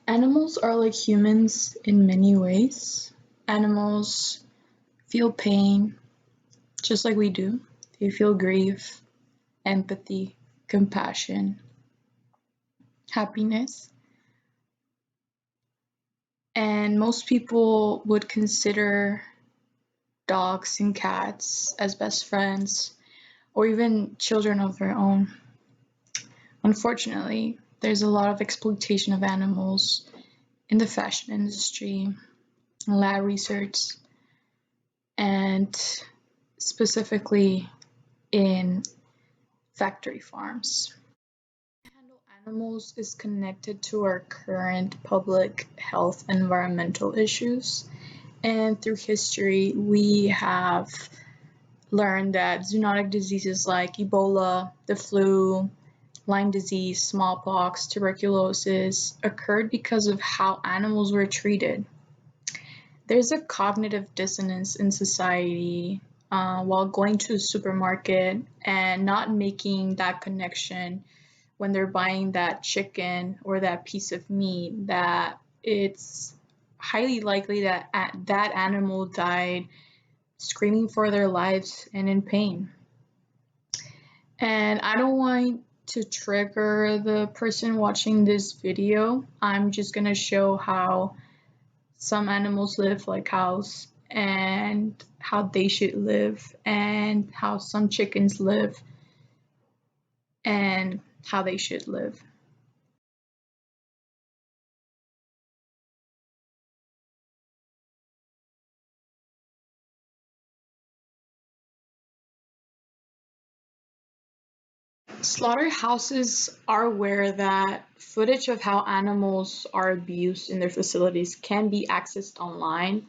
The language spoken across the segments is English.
Animals are like humans in many ways. Animals feel pain just like we do. They feel grief, empathy, compassion, happiness. And most people would consider dogs and cats as best friends or even children of their own. Unfortunately, there's a lot of exploitation of animals in the fashion industry, lab research, and specifically in factory farms. Handle animals is connected to our current public health environmental issues. And through history, we have learned that zoonotic diseases like Ebola, the flu, Lyme disease, smallpox, tuberculosis occurred because of how animals were treated. There's a cognitive dissonance in society while going to a supermarket and not making that connection when they're buying that chicken or that piece of meat, that it's highly likely that that animal died screaming for their lives and in pain. And I don't want to trigger the person watching this video. I'm just gonna show how some animals live like cows and how they should live and how some chickens live and how they should live. Slaughterhouses are where that footage of how animals are abused in their facilities can be accessed online,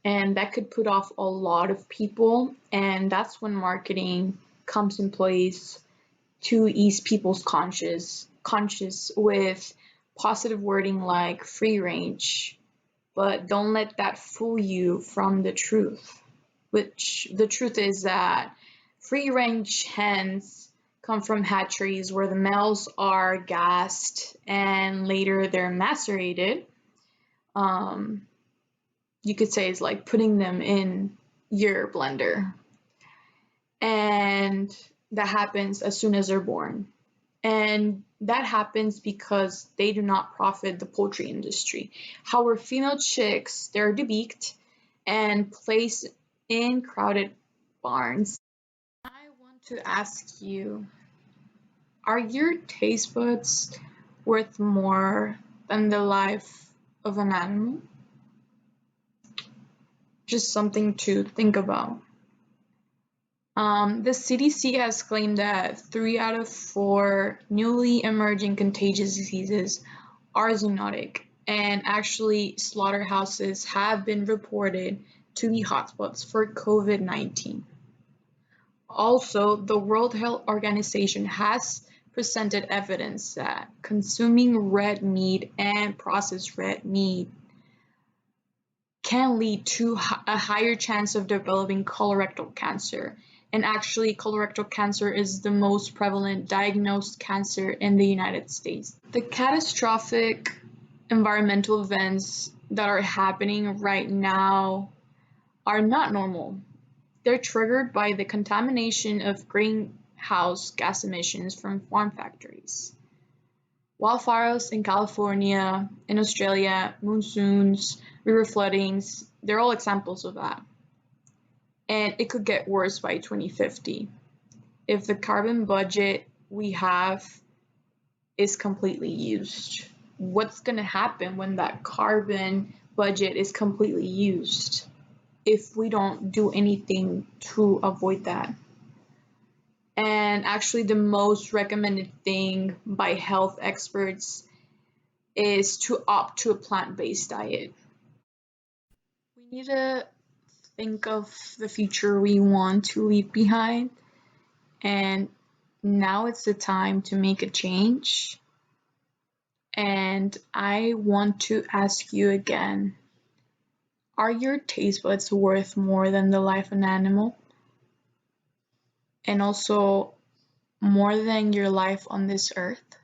and that could put off a lot of people, and that's when marketing comes in place to ease people's conscious with positive wording like free range, but don't let that fool you from the truth, which the truth is that free range hens come from hatcheries where the males are gassed and later they're macerated. Um, you could say it's like putting them in your blender. And that happens as soon as they're born. And that happens because they do not profit the poultry industry. However, female chicks, they're debeaked and placed in crowded barns. I want to ask you, are your taste buds worth more than the life of an animal? Just something to think about. The CDC has claimed that 3 out of 4 newly emerging contagious diseases are zoonotic, and actually, slaughterhouses have been reported to be hotspots for COVID-19. Also, the World Health Organization has presented evidence that consuming red meat and processed red meat can lead to a higher chance of developing colorectal cancer. And actually, colorectal cancer is the most prevalent diagnosed cancer in the United States. The catastrophic environmental events that are happening right now are not normal. They're triggered by the contamination of greenhouse gas emissions from farm factories. Wildfires in California, in Australia, monsoons, river floodings, they're all examples of that. And it could get worse by 2050 if the carbon budget we have is completely used. What's going to happen when that carbon budget is completely used if we don't do anything to avoid that? And actually, the most recommended thing by health experts is to opt to a plant-based diet. We need to think of the future we want to leave behind, and now it's the time to make a change. And I want to ask you again, are your taste buds worth more than the life of an animal? And also more than your life on this earth?